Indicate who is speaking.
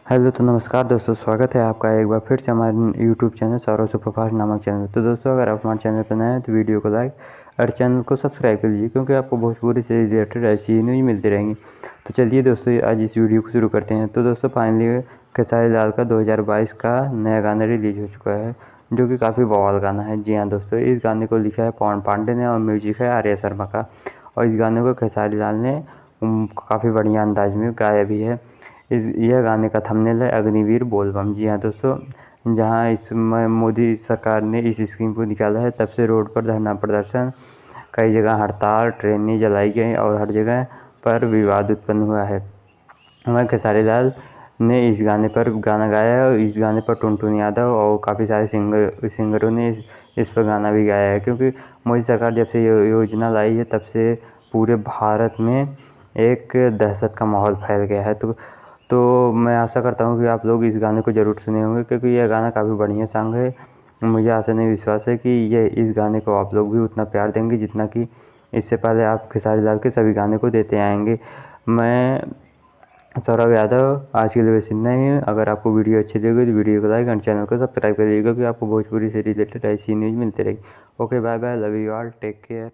Speaker 1: Hello तो नमस्कार दोस्तों, स्वागत है आपका एक बार फिर से हमारे यूट्यूब चैनल सौरव सुपरफास्ट नामक चैनल। तो दोस्तों, अगर आप हमारे चैनल पर नए हैं तो वीडियो को लाइक और चैनल को सब्सक्राइब कर लीजिए, क्योंकि आपको भोजपुरी से रिलेटेड ऐसी ही न्यूज़ मिलती रहेंगी। तो चलिए दोस्तों, आज इस वीडियो को शुरू करते हैं। तो दोस्तों, फाइनली खेसारी लाल का 2022 का नया गाना रिलीज हो चुका है, जो कि काफ़ी बवाल गाना है। जी हाँ दोस्तों, इस गाने को लिखा है पवन पांडे ने और म्यूजिक है आर्या शर्मा का। और इस गाने को खेसारी लाल ने काफ़ी बढ़िया अंदाज में गाया भी है। यह गाने का थंबनेल है अग्निवीर बोल बम। जी हाँ दोस्तों, जहाँ इसमें मोदी सरकार ने इस स्कीम को निकाला है, तब से रोड पर धरना प्रदर्शन, कई जगह हड़ताल, ट्रेनें जलाई गई और हर जगह पर विवाद उत्पन्न हुआ है। हमारे खेसारी लाल ने इस गाने पर गाना गाया है और इस गाने पर टुनटुन यादव और काफ़ी सारे सिंगरों ने इस पर गाना भी गाया है, क्योंकि मोदी सरकार जब से ये योजना लाई है, तब से पूरे भारत में एक दहशत का माहौल फैल गया है। तो मैं आशा करता हूँ कि आप लोग इस गाने को ज़रूर सुने होंगे, क्योंकि यह गाना काफ़ी बढ़िया सॉन्ग है। मुझे आशा नहीं विश्वास है कि इस गाने को आप लोग भी उतना प्यार देंगे जितना कि इससे पहले आप खेसारी लाल के सभी गाने को देते आएंगे। मैं सौरभ यादव, आज के लिए बस इतना ही। अगर आपको वीडियो अच्छी लगी तो वीडियो को लाइक और चैनल को सब्सक्राइब करिएगा, क्योंकि आपको भोजपुरी से रिलेटेड ऐसी न्यूज़ मिलती रहेगी। Okay, bye bye, love you all, take care.